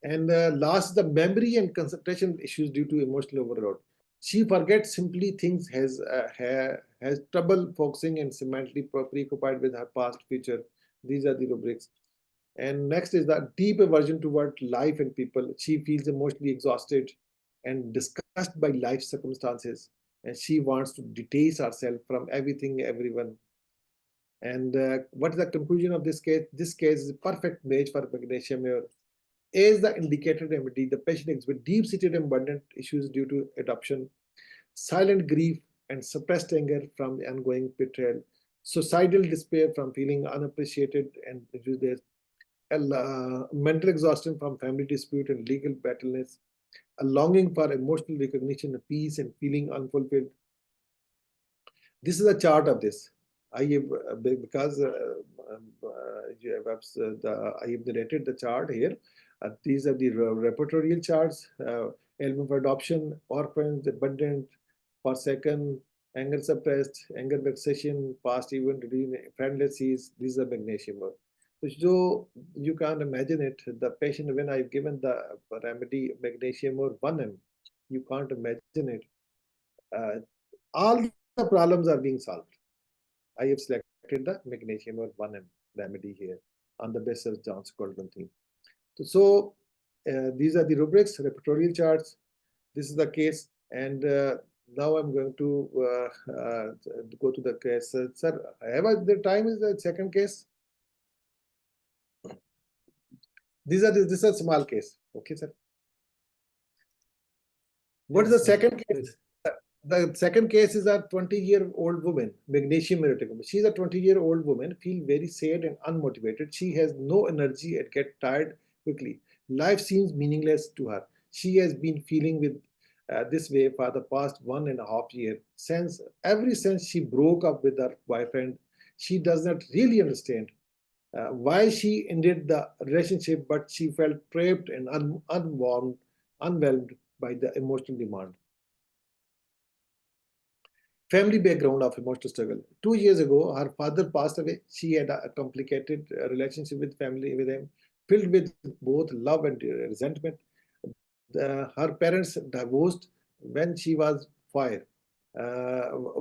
And last, the memory and concentration issues due to emotional overload. She forgets simply things, has trouble focusing and mentally preoccupied with her past future. These are the rubrics. And next is the deep aversion toward life and people. She feels emotionally exhausted and disgusted by life circumstances, and she wants to detach herself from everything, everyone. And what is the conclusion of this case? This case is a perfect match for magnesium. As the indicated remedy, the patient exhibits deep-seated abundant issues due to adoption, silent grief and suppressed anger from the ongoing betrayal, suicidal despair from feeling unappreciated and prejudiced, mental exhaustion from family dispute and legal battleness, a longing for emotional recognition, peace, and feeling unfulfilled. This is a chart of this. I have because I have narrated the chart here. These are the repertorial charts. Element for adoption, orphans, abundant, forsaken, anger suppressed, anger vexation, past event, friendless. These are magnesium. So you can't imagine it. The patient, when I've given the remedy magnesium or 1M, you can't imagine it. All the problems are being solved. I have selected the magnesium or 1M remedy here on the basis of John's Colton theme. So these are the rubrics, repertorial charts. This is the case, and now I'm going to go to the case. Sir, have I, the time is the second case. This is a small case. Okay, sir. What is the second case? The second case is a 20-year-old woman, magnesium eroticum. She's a 20-year-old woman, feel very sad and unmotivated. She has no energy and get tired quickly. Life seems meaningless to her. She has been feeling with this way for the past 1.5 years. Ever since she broke up with her boyfriend, she does not really understand why she ended the relationship, but she felt trapped and unwhelmed by the emotional demand. Family background of emotional struggle. 2 years ago, her father passed away. She had a complicated relationship with him, filled with both love and resentment. Her parents divorced when she was 5.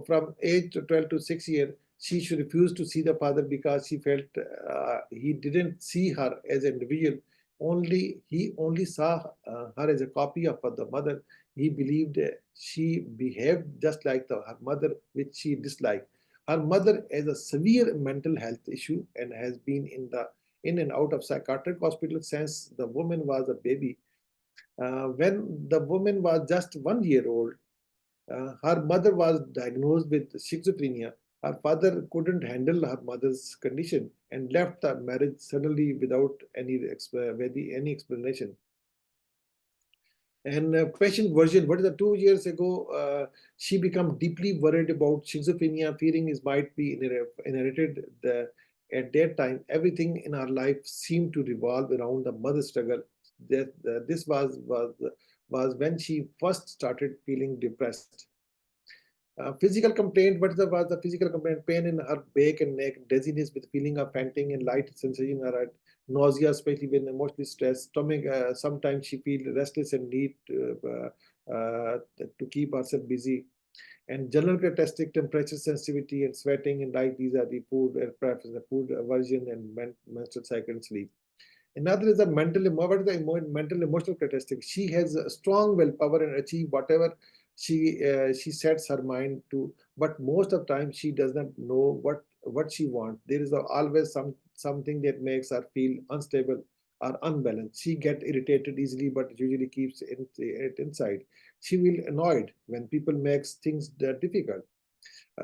From age 12 to 6 years, she refused to see the father because she felt he didn't see her as an individual. He only saw her as a copy of the mother. He believed she behaved just like her mother, which she disliked. Her mother has a severe mental health issue and has been in and out of psychiatric hospital since the woman was a baby. When the woman was just 1 year old, her mother was diagnosed with schizophrenia. Her father couldn't handle her mother's condition and left the marriage suddenly without any explanation. And patient version, what is the 2 years ago, she became deeply worried about schizophrenia, fearing it might be inherited. At that time, everything in her life seemed to revolve around the mother's struggle. This was when she first started feeling depressed. Physical complaint, was the physical complaint? Pain in her back and neck, dizziness with feeling of panting and light sensation in her head, nausea, especially when emotionally stressed, stomach, sometimes she feels restless and need to keep herself busy. And general characteristic, temperature sensitivity and sweating and like these are the food preference, the food aversion and menstrual cycle and sleep. Another is the mental emotional characteristic. She has a strong willpower and achieve whatever she sets her mind to, but most of the time she does not know what she wants. There is always something that makes her feel unstable or unbalanced. She gets irritated easily, but usually keeps it inside. She will annoyed when people makes things difficult.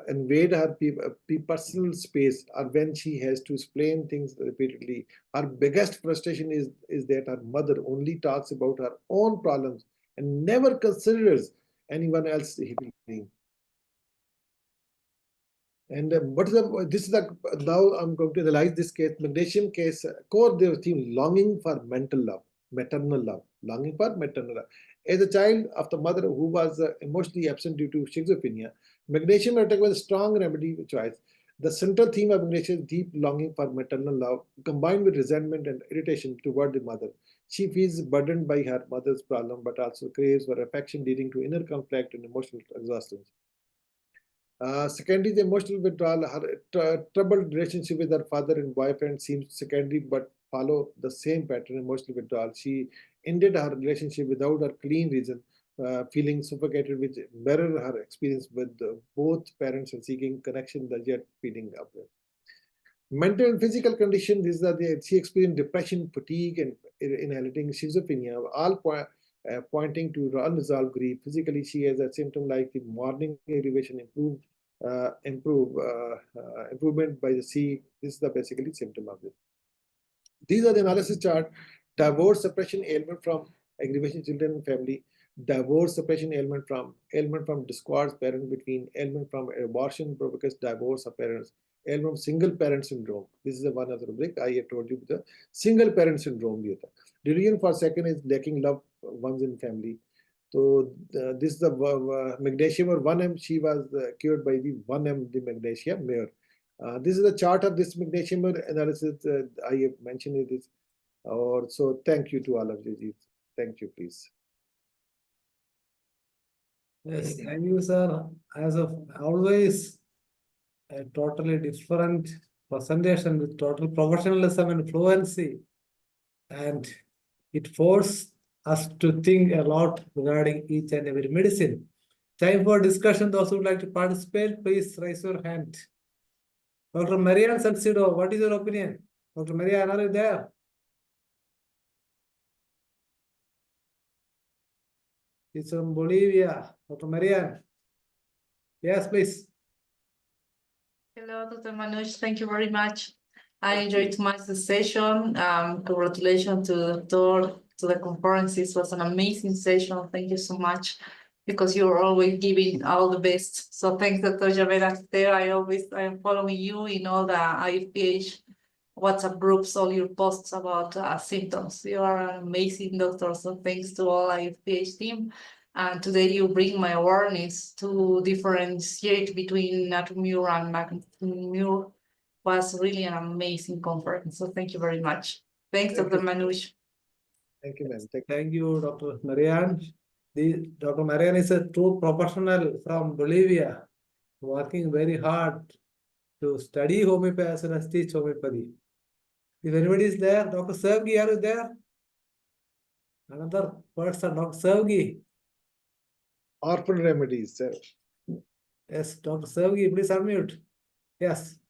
Invade her personal space, or when she has to explain things repeatedly. Her biggest frustration is that her mother only talks about her own problems and never considers anyone else healing. And this is now I'm going to analyze this case, magnesium case, core their theme, longing for mental love, maternal love, longing for maternal love. As a child of the mother who was emotionally absent due to schizophrenia, magnesium attack was a strong remedy choice. The central theme of magnesium is deep longing for maternal love, combined with resentment and irritation toward the mother. She feels burdened by her mother's problem, but also craves for affection, leading to inner conflict and emotional exhaustion. Secondly, the emotional withdrawal. Her troubled relationship with her father and boyfriend seems secondary, but follow the same pattern, emotional withdrawal. She ended her relationship without a clean reason, feeling suffocated, which mirror her experience with both parents and seeking connection, that yet feeling up there. Mental and physical conditions is that she experienced depression, fatigue, and inheriting schizophrenia, all pointing to unresolved grief. Physically, she has a symptom like the morning aggravation, improvement by the sea. This is the basically symptom of it. These are the analysis chart. Divorce suppression ailment from aggravation children and family. Divorce suppression ailment from discord parent between, ailment from abortion provokes divorce of parents, ailment from single parent syndrome. This is the one other rubric I have told you, the single parent syndrome. Delusion for second is lacking loved ones in family. So this is the magnesium or 1M. She was cured by the 1M, the magnesium mere. This is the chart of this magnesium analysis. I have mentioned it is. So thank you to all of you. Thank you, please. Yes, thank you, sir. As of always, a totally different presentation with total professionalism and fluency. And it forced us to think a lot regarding each and every medicine. Time for discussion. Those who would like to participate, please raise your hand. Dr. Marian Salcido, what is your opinion? Dr. Marian, are you there? It's from Bolivia. Dr. Marian. Yes, please. Hello, Dr. Manoj. Thank you very much. I enjoyed too much the session. Congratulations to the doctor, to the conference. This was an amazing session. Thank you so much, because you're always giving all the best. So thanks, Dr.JAVED AKHTAR. I am following you in all the IFPH WhatsApp groups, all your posts about symptoms. You are an amazing doctor. So thanks to all IFPH team. And today you bring my awareness to differentiate between natriuretic and magnesium. Was really an amazing conference. So thank you very much. Thanks, Dr. Manoj. Thank you, ma'am. Thank you, Dr. Marian. Dr. Marian is a true professional from Bolivia, working very hard to study homeopathy as well as teach homeopathy. If anybody is there, Dr. Sergi, are you there? Another person, Dr. Sergi. Orphan remedies, sir. Yes, Dr. Sergi, please unmute. Yes.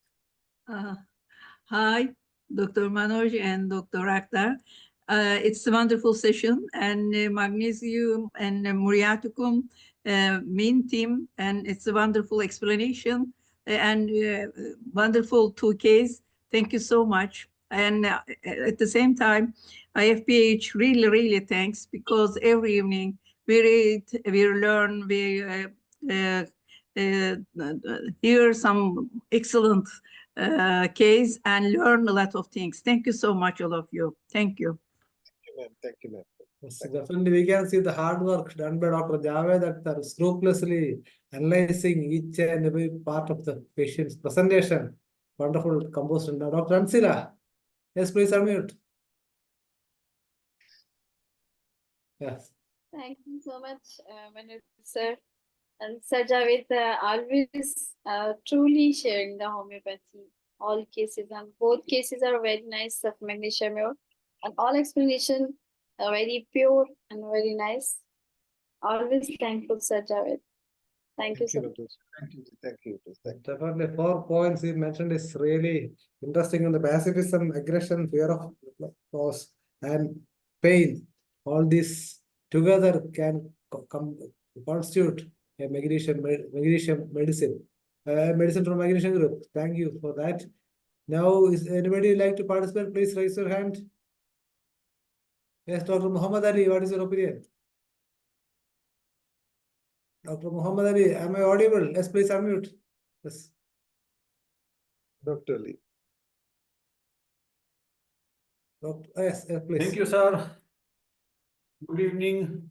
Hi, Dr. Manoj and Dr. Akhtar. It's a wonderful session, and magnesium and muriaticum main theme, and it's a wonderful explanation and wonderful 2Ks. Thank you so much. And at the same time, IFPH really thanks, because every evening we read, we learn, we hear some excellent case and learn a lot of things. Thank you so much, all of you. Thank you. Thank you, ma'am. Yes, definitely, we can see the hard work done by Dr. Javed Akhtar, scrupulously analyzing each and every part of the patient's presentation. Wonderful composition. Now, Dr. Ansila, yes, please unmute. Yes. Thank you so much, Manoj sir. And Sir Javed always truly sharing the homeopathy, all cases, and both cases are very nice of magnesium, and all explanation are very pure and very nice. Always thankful, Sir Javed. Thank you so much. Thank you. Definitely, 4 points he mentioned is really interesting. On the pacifism, aggression, fear of loss, and pain. All these together can constitute a magnesium medicine. Medicine from magnesium group. Thank you for that. Now, is anybody like to participate? Please raise your hand. Yes, Dr. Muhammad Ali, what is your opinion? Dr. Muhammad Ali, am I audible? Yes, please unmute. Yes. Dr. Ali. Yes, please. Thank you, sir. Good evening.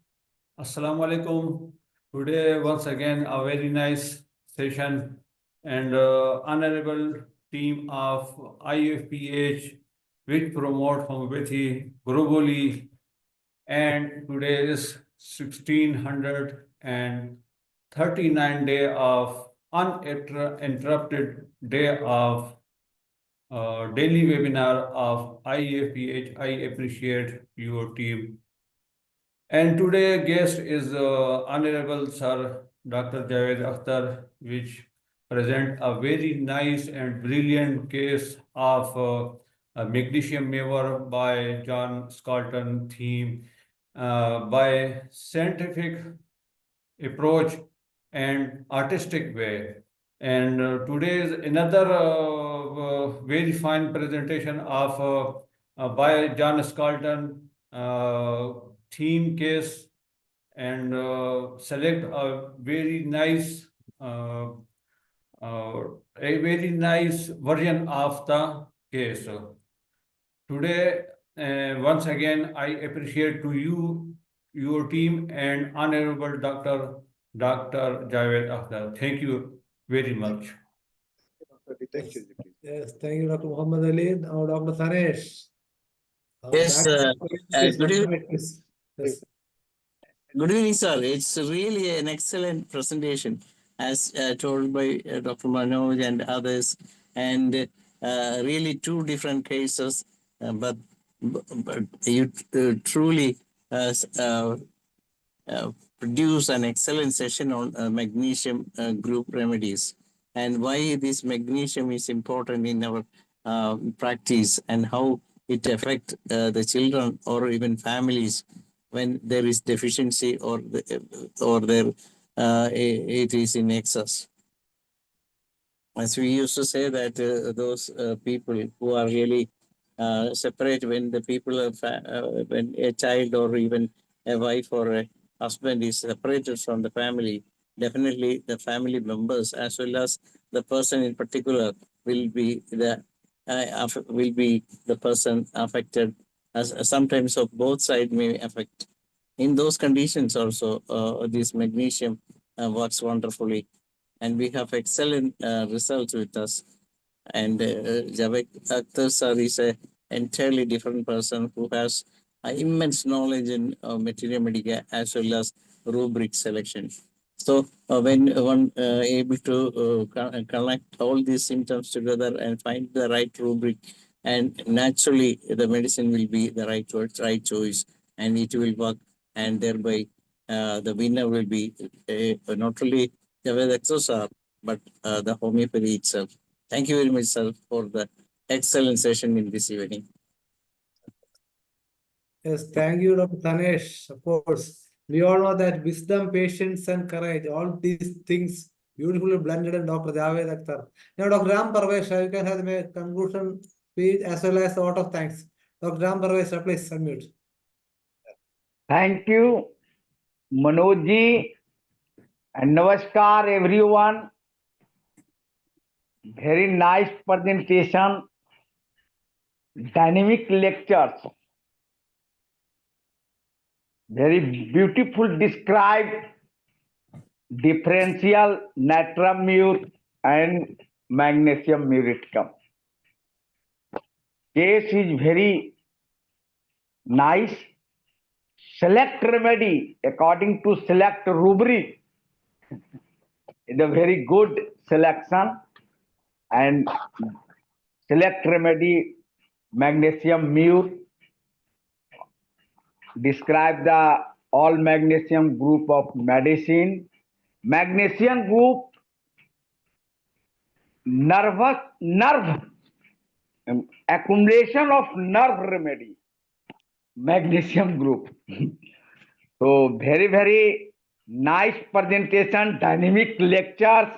Assalamu alaikum. Today, once again, a very nice session, and honorable team of IFPH, which promote homeopathy globally, and today is 1639 day of uninterrupted day of daily webinar of IFPH. I appreciate your team. And today guest is Honorable Sir Dr. Javed Akhtar, which present a very nice and brilliant case of a magnesium maver by John Scalton theme by scientific approach and artistic way. And today is another very fine presentation of by John Scalton theme case, and select a very nice version of the case. Today, once again, I appreciate to you, your team, and Honorable Dr. Javed Akhtar. Thank you very much. Thank you. Yes, thank you, Dr. Muhammad Ali. Now, Dr. Sanesh. Yes, good evening. Yes. Good evening, sir. It's really an excellent presentation, as told by Dr. Manoj and others, and really two different cases, but you truly produce an excellent session on magnesium group remedies and why this magnesium is important in our practice and how it affects the children or even families when there is deficiency or it is in excess. As we used to say that those people who are really separate when the people are when a child or even a wife or a husband is separated from the family, definitely the family members as well as the person in particular will be the person affected, as sometimes of both sides may affect. In those conditions also, this magnesium works wonderfully, and we have excellent results with us. And Javed Akhtar sir is an entirely different person who has immense knowledge in materia medica as well as rubric selection. So when one able to connect all these symptoms together and find the right rubric, and naturally the medicine will be the right choice, and it will work, and thereby the winner will be not only Javed Akhtar sir, but the homeopathy itself. Thank you very much, sir, for the excellent session in this evening. Yes, thank you, Dr. Tanesh. Of course, we all know that wisdom, patience, and courage, all these things beautifully blended in Dr. Javed Akhtar. Now, Dr. Ram Parvesh, you can have the conclusion speech as well as a vote of thanks. Dr. Ram Parvesh, please unmute. Thank you, Manoj ji, and Namaskar everyone. Very nice presentation, dynamic lectures, very beautiful described differential natrium mure and magnesium muriaticum. Case is very nice. Select remedy according to select rubric is a very good selection, and select remedy magnesium mure describe the all magnesium group of medicine. Magnesium group nerve accumulation of nerve remedy, magnesium group. So very nice presentation, dynamic lectures.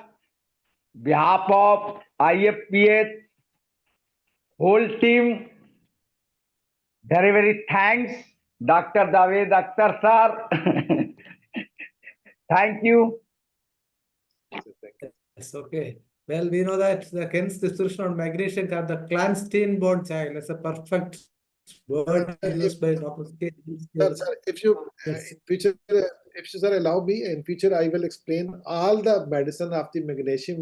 Behalf of IFPH whole team, very thanks, Dr. Javed Akhtar sir. Thank you. Yes, okay. Well, we know that the Kent's description on magnesium are the Clandestine-born child. That's a perfect word used by Dr. Sir, if you in future, if you sir allow me, in future I will explain all the medicine of the magnesium.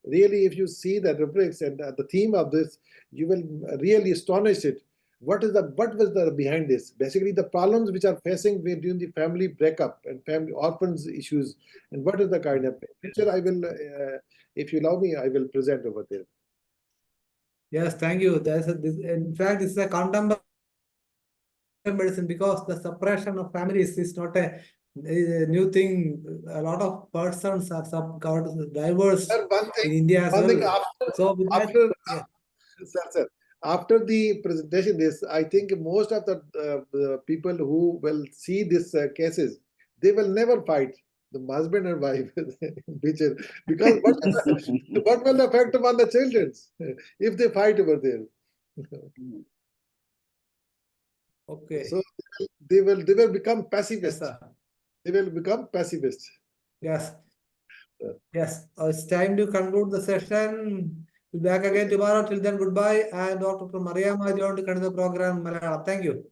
Really, if you see the rubrics and the theme of this, you will really astonish it. what was the behind this? Basically, the problems which are facing during the family breakup and family orphans issues, and what is the kind of picture I will, if you allow me, I will present over there. Yes, thank you. In fact, this is a contemporary medicine because the separation of families is not a new thing. A lot of persons are got diverse Sir, in India as one thing well. So with that, after yeah. sir, after the presentation, I think most of the people who will see these cases, they will never fight the husband and wife picture, because what will affect upon the children if they fight over there? Okay. So they will become Yes, pacifists. sir. They will become pacifists. Yes. Yes. It's time to conclude the session. We'll be back again tomorrow. Till then, goodbye. And Dr. Mariam, I joined to continue the program. Malayalam. Thank you.